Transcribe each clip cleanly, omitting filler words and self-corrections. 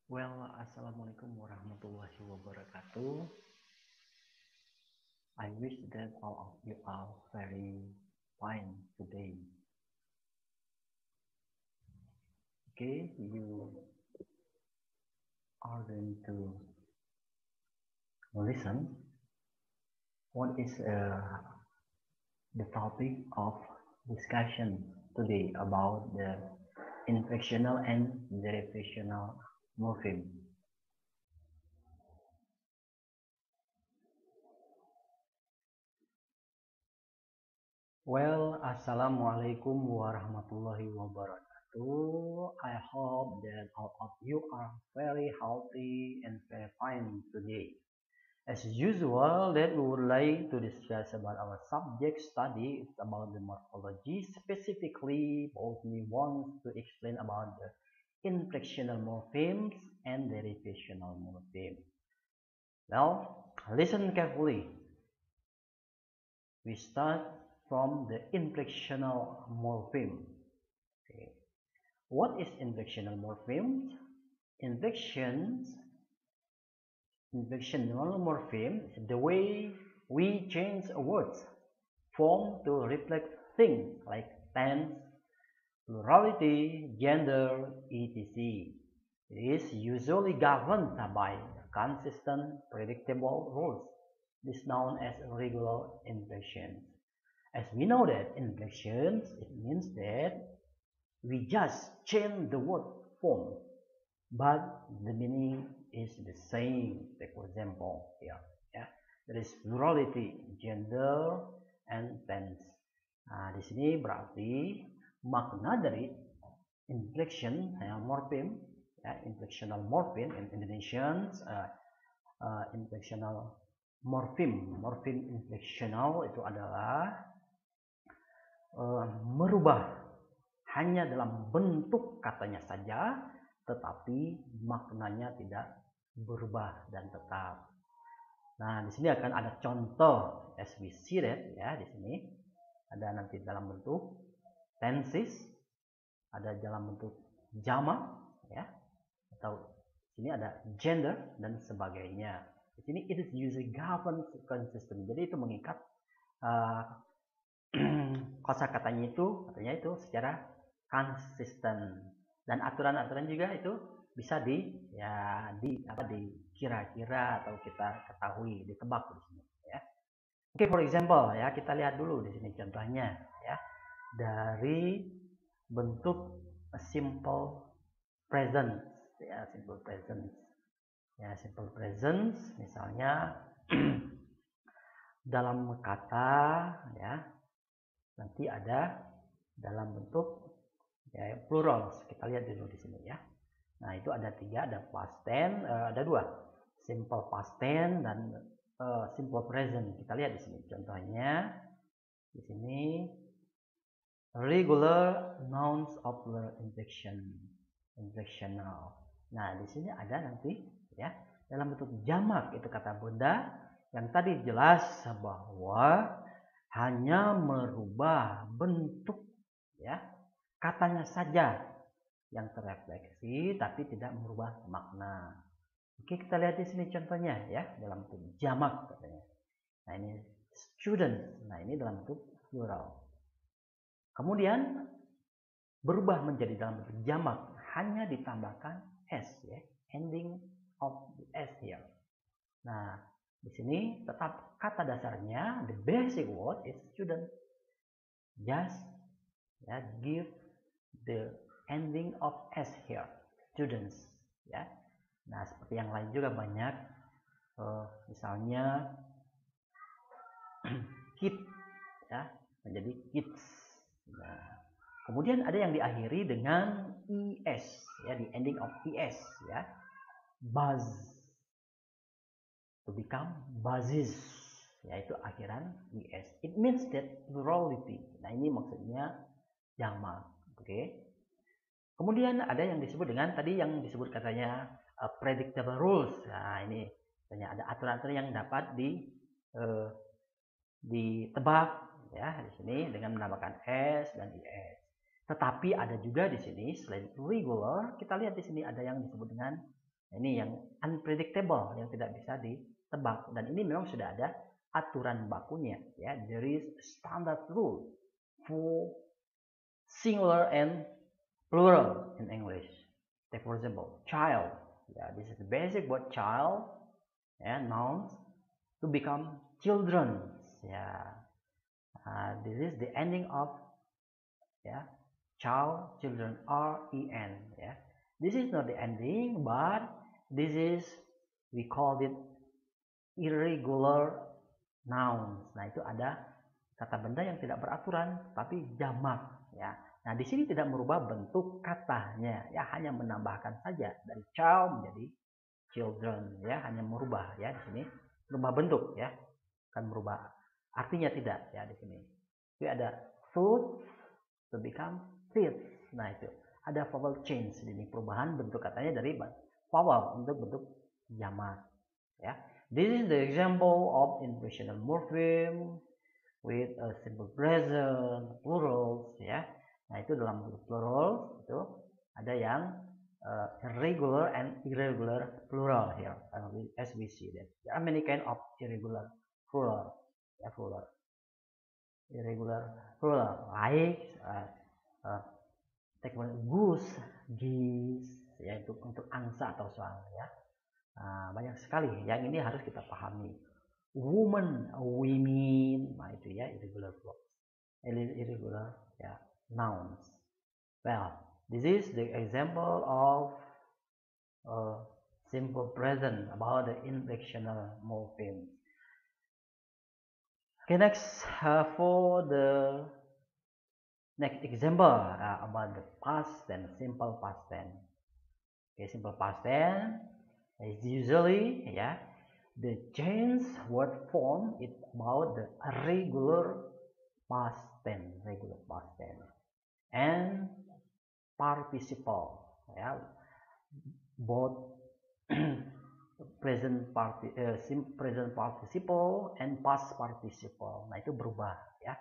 Assalamualaikum warahmatullahi wabarakatuh. I wish that all of you are very fine today. Okay, you are going to listen. What is the topic of discussion today about the inflectional and derivational morpheme? Assalamualaikum warahmatullahi wabarakatuh. I hope that all of you are very healthy and very fine today. As usual, that we would like to discuss about our subject study. It's about the morphology. Specifically, both me wants to explain about the inflectional morphemes and derivational morphemes. Now, listen carefully. We start from the inflectional morpheme. Okay. What is inflectional morpheme? Inflectional morpheme is the way we change a word's form to reflect things like tense, plurality, gender, etc. It is usually governed by consistent, predictable rules. This is known as regular inflections. As we know that inflections, it means that we just change the word form, but the meaning is the same. Take for example here, ya, there is plurality, gender, and tense. Nah, di sini berarti makna dari inflection morpheme, ya, inflectional morpheme in Indonesian, inflectional morpheme inflectional itu adalah merubah hanya dalam bentuk katanya saja, tetapi maknanya tidak berubah dan tetap. Nah, di sini akan ada contoh as we see that, ya, di sini ada nanti dalam bentuk tenses, ada dalam bentuk jamak, ya, atau di sini ada gender dan sebagainya. Di sini it is usually governed consistent. Jadi itu mengikat kosakatanya itu secara konsisten, dan aturan-aturan juga itu bisa dikira-kira atau kita ketahui, ditebak di sini, ya. Oke, for example, ya, kita lihat dulu di sini contohnya, ya, dari bentuk simple present, ya, simple present. Ya, simple present misalnya dalam kata, ya, nanti ada dalam bentuk, ya, plural. Kita lihat dulu di sini, ya. Nah, itu ada tiga, ada past tense, ada dua, simple past tense dan simple present. Kita lihat di sini contohnya. Di sini regular nouns of inflectional. Nah, di sini ada nanti, ya, dalam bentuk jamak, itu kata benda yang tadi jelas bahwa hanya merubah bentuk, ya, katanya saja yang terrefleksi, tapi tidak merubah makna. Oke, kita lihat di sini contohnya, ya, dalam bentuk jamak katanya. Nah, ini student. Nah, ini dalam bentuk plural. Kemudian berubah menjadi dalam bentuk jamak, hanya ditambahkan s, ya, ending of the s here. Nah, di sini tetap kata dasarnya, the basic word is student. Just, ya, give the ending of s here, students, ya. Nah, seperti yang lain juga banyak, misalnya kid, ya, menjadi kids. Nah, kemudian ada yang diakhiri dengan es, ya, the ending of es, ya, buzz, to become buzzes, yaitu akhiran es. It means that plurality. Nah, ini maksudnya jamak. Oke. Kemudian ada yang disebut dengan tadi yang disebut katanya predictable rules. Nah, ini katanya ada aturan-aturan yang dapat ditebak, ya, di sini dengan menambahkan s dan is. Tetapi ada juga di sini selain regular, kita lihat di sini ada yang disebut dengan Ini yang unpredictable, yang tidak bisa ditebak, dan ini memang sudah ada aturan bakunya, ya. There is standard rule for singular and plural in English. Take for example, child. Yeah, this is the basic word child. Yeah, nouns to become children. Yeah, this is the ending of child, children, R-E-N. Yeah, this is not the ending, but this is, we call it irregular nouns. Nah, itu ada kata benda yang tidak beraturan tapi jamak, ya. Nah, di sini tidak merubah bentuk katanya, ya, hanya menambahkan saja dari child menjadi children, ya, hanya merubah, ya, di sini merubah bentuk, ya, kan merubah artinya tidak, ya, di sini. Jadi ada food to become feet. Nah, itu ada vowel change, ini perubahan bentuk katanya dari vowel untuk bentuk jamak, ya. This is the example of inflectional morpheme with a simple present, plurals, ya. Nah, itu dalam bentuk plural itu ada yang irregular and irregular plural here, as we see that there are many kind of irregular plural, ya, plural, irregular plural, like take one, goose, geese, ya, itu untuk angsa atau soang, ya. Banyak sekali yang ini harus kita pahami. Woman, women, nah itu ya irregular verbs, irregular, ya, nouns. Well, this is the example of simple present about the inflectional morpheme. Okay, next for the next example about the past tense, simple past tense. Okay, simple past tense is usually, yeah, the change word form is about the regular past tense, and participle, ya, both present participle and past participle. Nah, itu berubah, ya,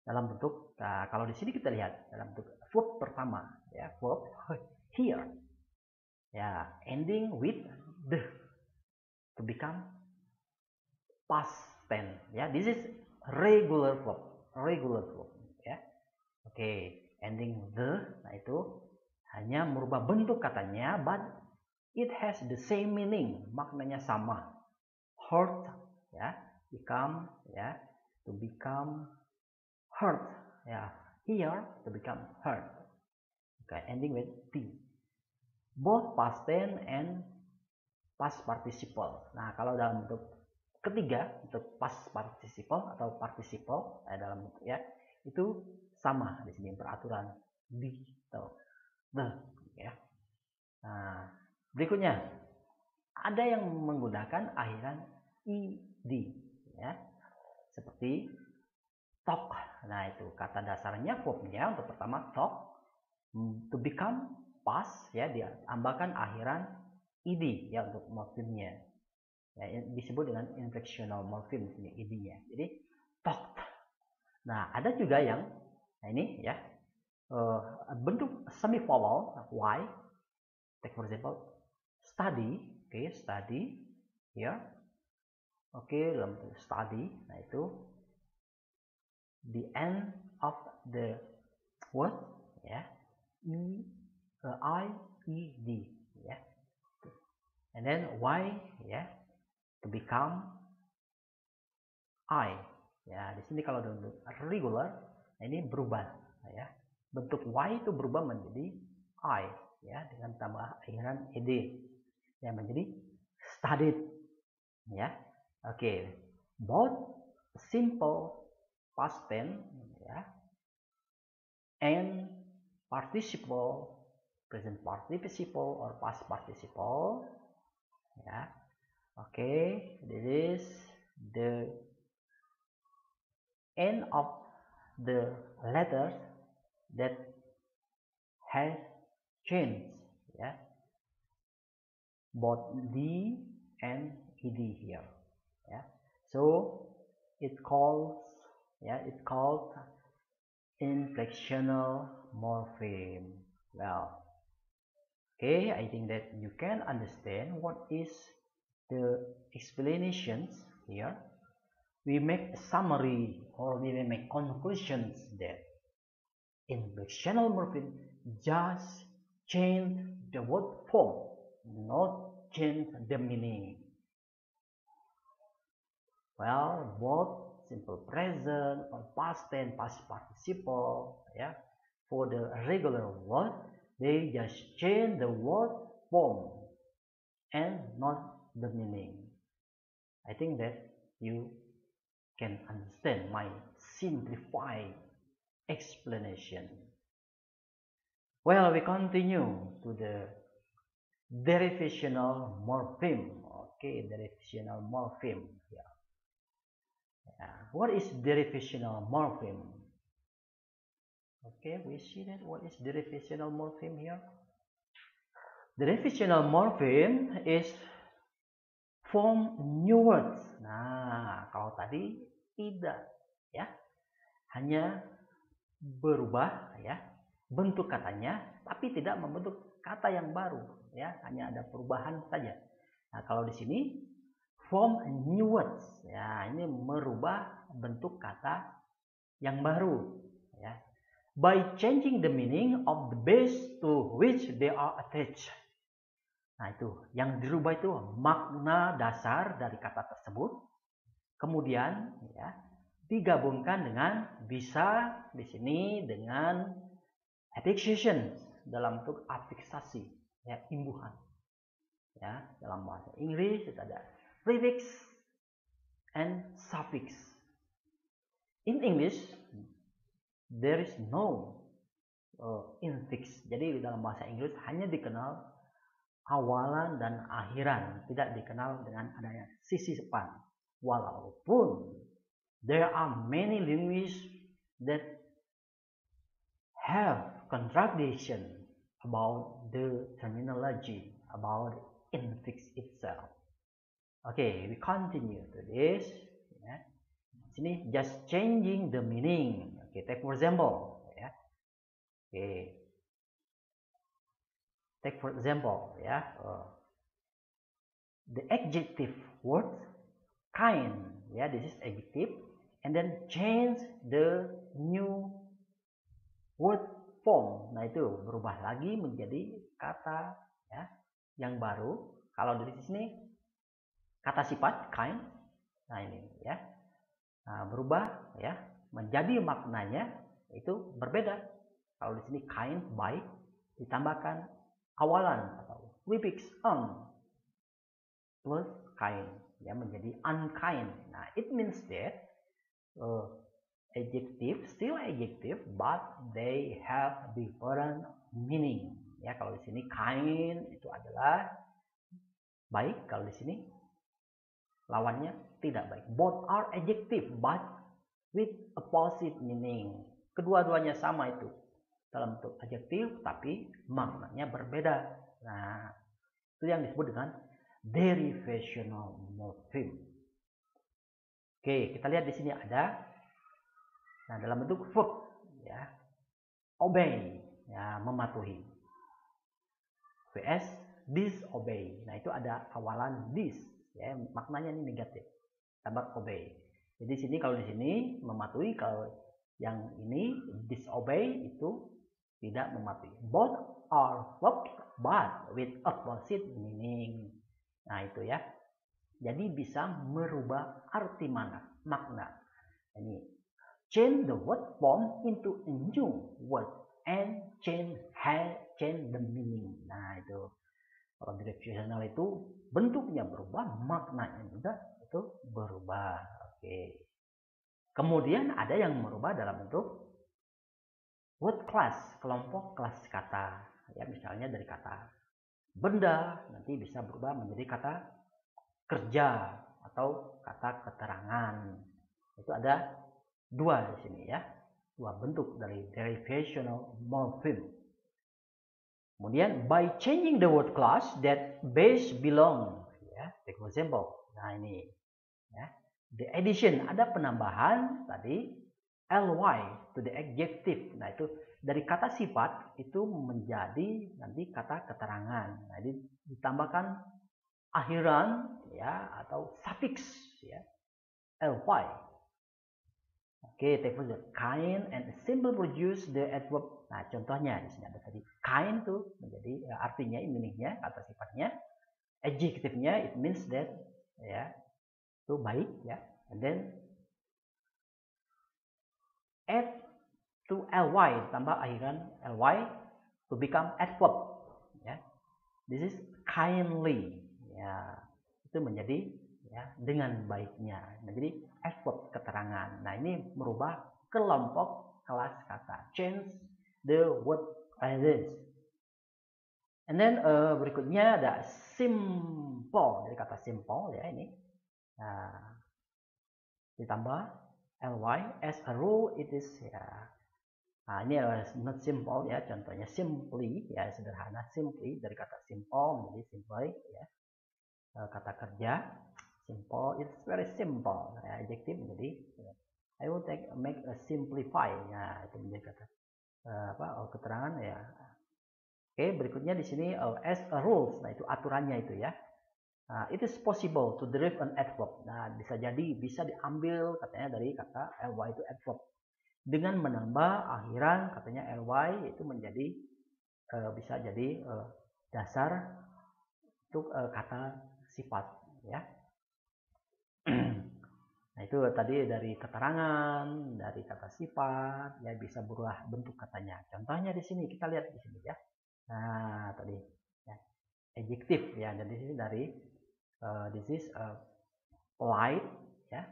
dalam bentuk, kalau di sini kita lihat dalam bentuk verb pertama, ya, verb here, ya, ending with the to become past tense, ya. This is regular verb, ya. Oke, ending the, nah itu hanya merubah bentuk katanya, but it has the same meaning, maknanya sama. Hurt, ya, become, ya, to become hurt, ya, here to become hurt. Okay, ending with t. Both past tense and past participle. Nah, kalau dalam bentuk ketiga, untuk past participle atau participle, dalam bentuk, ya, itu sama di sini peraturan di atau the, ya. Nah, berikutnya ada yang menggunakan akhiran id, ya, seperti talk. Nah, itu kata dasarnya verbnya untuk pertama talk, to become past, ya, ditambahkan akhiran id, ya, untuk morfemnya, ya, disebut dengan inflectional morpheme ini id-nya. Jadi talked. Nah, ada juga yang, nah ini, ya, bentuk semi vowel y. Take for example study, okay, study here, okay, dalam study. Nah, itu the end of the word, ya, i e d, ya, and then y, ya, to become I, ya. Di sini kalau dalam regular, nah ini berubah, ya, bentuk y itu berubah menjadi I, ya, dengan tambah akhiran ed, ya, menjadi studied, ya. Oke, both simple past tense, ya, and participle, present participle or past participle, ya. Oke, this is the end of the letters that has changed, ya, both d and ed here, ya. So it calls, ya, it called inflectional morpheme. Well, Okay, I think that you can understand what is the explanations here. We make a summary or we may make conclusions that inversional morpheme just change the word form, not change the meaning. Well, both simple present or past tense, past participle, yeah, for the regular word, they just change the word form and not the meaning. I think that you can understand my simplified explanation. Well, we continue to the derivational morpheme. Okay, derivational morpheme. What is derivational morpheme? Okay, we see that what is derivational morpheme here. Derivational morpheme is form new words. Nah, kalau tadi tidak, ya, hanya berubah, ya, bentuk katanya, tapi tidak membentuk kata yang baru, ya, hanya ada perubahan saja. Nah, kalau di sini form new words, ya, ini merubah bentuk kata yang baru, ya, by changing the meaning of the base to which they are attached. Nah, itu yang dirubah itu makna dasar dari kata tersebut, kemudian, ya, digabungkan dengan bisa di sini dengan affixation dalam bentuk afiksasi, ya, imbuhan. Ya, dalam bahasa Inggris itu ada prefix and suffix. In English there is no infix. Jadi dalam bahasa Inggris hanya dikenal awalan dan akhiran, tidak dikenal dengan adanya sisi depan. Walaupun there are many linguists that have contradiction about the terminology, about infix itself. Okay, we continue to this. Ya. Sini just changing the meaning. Okay, take for example. Ya. Okay. Take for example, ya, the adjective word kind, ya, this is adjective, and then change the new word form. Nah, itu berubah lagi menjadi kata, ya, yang baru. Kalau dari sini kata sifat kind, nah ini, ya, nah, berubah, ya, menjadi maknanya itu berbeda. Kalau di sini kind, baik, ditambahkan awalan atau prefix plus kind, ya, menjadi unkind. Nah, it means that adjective still adjective but they have different meaning. Ya, kalau di sini kind itu adalah baik, kalau di sini lawannya tidak baik. Both are adjective but with opposite meaning. Kedua-duanya sama itu dalam bentuk adjektif tapi maknanya berbeda. Nah, itu yang disebut dengan derivational morpheme. Oke, kita lihat di sini ada, nah, dalam bentuk verb, ya, obey, ya, mematuhi. vs disobey. Nah, itu ada awalan dis, ya, maknanya ini negatif. Tambah obey. Jadi sini kalau di sini mematuhi, kalau yang ini disobey itu tidak mematuhi. Both are verbs but with opposite meaning. Nah, itu, ya. Jadi bisa merubah arti makna. Ini change the word form into a new word and change the meaning. Nah, itu kalau derivational itu bentuknya berubah, maknanya juga itu berubah. Oke. Kemudian ada yang merubah dalam bentuk word class, kelompok kelas kata. Ya, misalnya dari kata benda nanti bisa berubah menjadi kata kerja atau kata keterangan. Itu ada dua di sini, ya. Dua bentuk dari derivational morpheme. Kemudian by changing the word class that base belong, ya. Take for example. Nah, ini, ya. The addition, ada penambahan tadi ly to the adjective. Nah, itu dari kata sifat itu menjadi nanti kata keterangan. Nah, jadi ditambahkan akhiran ya atau suffix ya ly. Oke, take for kind and symbol produce the adverb. Nah, contohnya di sini ada tadi kind tuh menjadi artinya, meaningnya, kata sifatnya. Adjectivenya it means that ya itu baik ya. And then add to ly tambah akhiran ly to become adverb ya. This is kindly ya, itu menjadi ya dengan baiknya. Nah, jadi adverb keterangan. Nah, ini merubah kelompok kelas kata, change the word classes. And then berikutnya ada simple, dari kata simple ya ini. Nah, ditambah ly as a rule it is ya. Nah, ini not simple ya, contohnya simply ya, sederhana, simply dari kata simple menjadi simply ya. Kata kerja simple, it's very simple ya, adjective menjadi I will make a simplify ya, itu menjadi kata keterangan ya. Oke, berikutnya di sini as a rules, nah itu aturannya itu ya. It is possible to derive an adverb. Nah, bisa diambil katanya dari kata ly itu adverb dengan menambah akhiran katanya ly itu menjadi bisa jadi dasar untuk kata sifat ya. Nah, itu tadi dari keterangan, dari kata sifat ya, bisa berubah bentuk katanya. Contohnya di sini kita lihat di sini ya. Nah, tadi ya, adjective ya. Jadi di sini dari this is polite ya.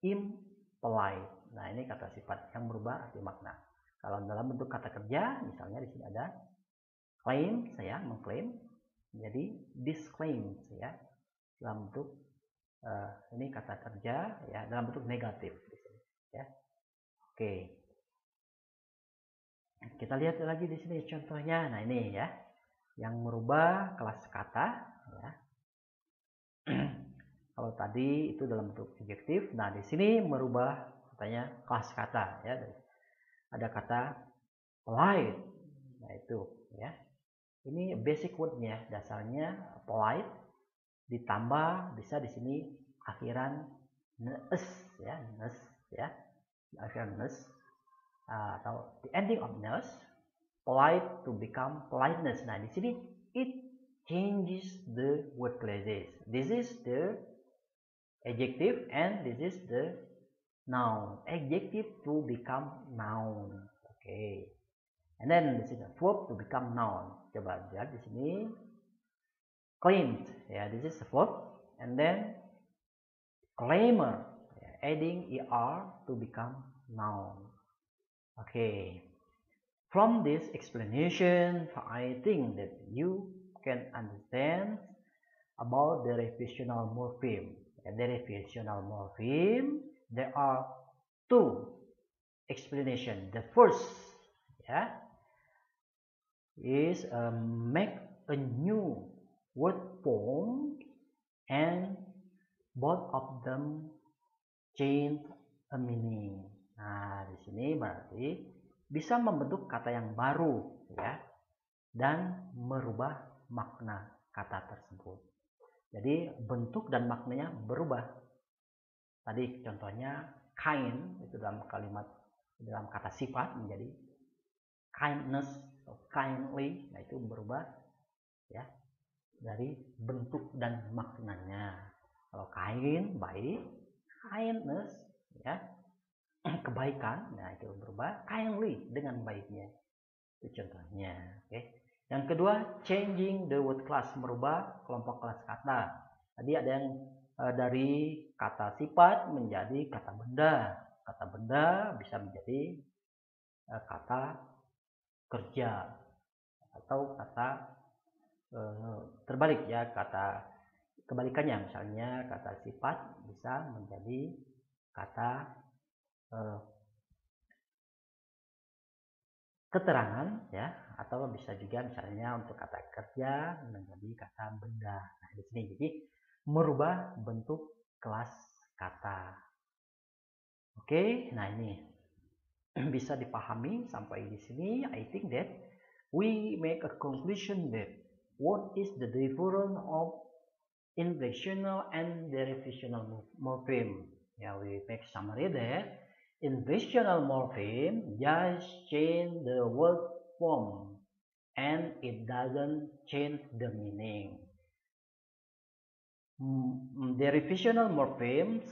Impolite. Nah, ini kata sifat yang berubah arti makna. Kalau dalam bentuk kata kerja, misalnya di sini ada claim, saya mengklaim, jadi disclaim, ya, dalam bentuk ini kata kerja, ya, dalam bentuk negatif, di sini, ya. Oke, kita lihat lagi di sini contohnya. Nah, ini ya, yang merubah kelas kata, ya. Kalau tadi itu dalam bentuk adjektif, nah di sini merubah katanya kelas kata ya. Ada kata polite. Nah, itu ya. Ini basic wordnya, dasarnya polite ditambah bisa di sini akhiran nes ya, nes ya. Akhiran nes atau the ending of nes, polite to become politeness. Nah, di sini it changes the word classes. This is the adjective and this is the noun. Adjective to become noun. Okay. And then this is a verb to become noun. Coba lihat di sini. Claimed. Ya, this is a verb. And then claimer. Ya, adding er to become noun. Okay. From this explanation, I think that you can understand about derivational morpheme. Derivational morpheme, there are two explanations. The first, yeah, is make a new word form and both of them change a meaning. Nah, di sini berarti bisa membentuk kata yang baru, ya, dan merubah makna kata tersebut. Jadi bentuk dan maknanya berubah. Tadi contohnya kind itu dalam kalimat, dalam kata sifat menjadi kindness atau kindly. Nah, itu berubah ya dari bentuk dan maknanya. Kalau kind baik, kindness ya kebaikan. Nah, itu berubah kindly dengan baiknya. Itu contohnya. Oke. Yang kedua, changing the word class, merubah kelompok kelas kata. Tadi ada yang dari kata sifat menjadi kata benda. Kata benda bisa menjadi kata kerja atau kata terbalik ya, kata kebalikannya. Misalnya kata sifat bisa menjadi kata keterangan ya, atau bisa juga misalnya untuk kata kerja menjadi kata benda. Nah, di sini jadi merubah bentuk kelas kata. Oke, nah ini bisa dipahami sampai di sini. I think that we make a conclusion that what is the difference of inflectional and derivational morpheme. Yeah, we make summary that inflectional morpheme just change the word form and it doesn't change the meaning. Derivational morphemes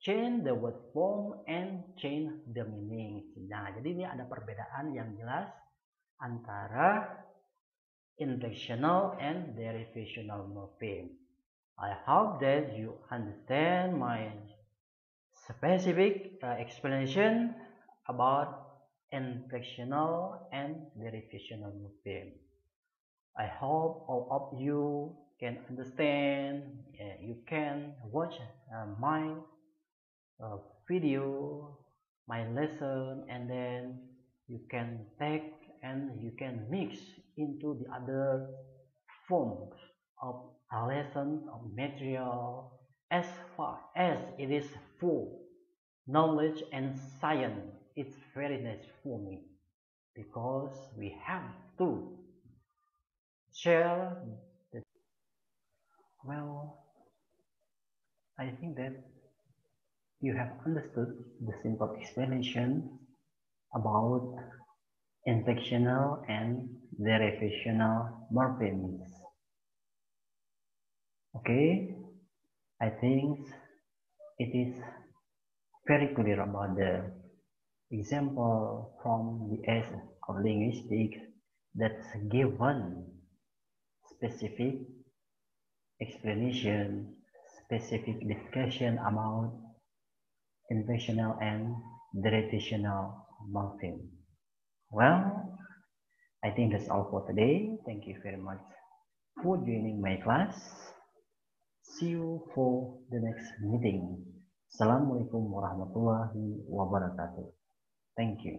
change the word form and change the meaning. Nah, jadi ini ada perbedaan yang jelas antara inflectional and derivational morpheme. I hope that you understand my specific explanation about inflectional and derivational morpheme. I hope all of you can understand. You can watch my video, my lesson, and then you can take and you can mix into the other forms of a lesson of material as far as it is full knowledge and science. It's very nice for me because we have to share the, well, I think that you have understood the simple explanation about inflectional and derivational morphemes. Okay, I think it is very clear about the example from the essence of linguistics that's given specific explanation, specific discussion about inflectional and derivational morpheme. Well, I think that's all for today. Thank you very much for joining my class. See you for the next meeting. Assalamualaikum warahmatullahi wabarakatuh. Thank you.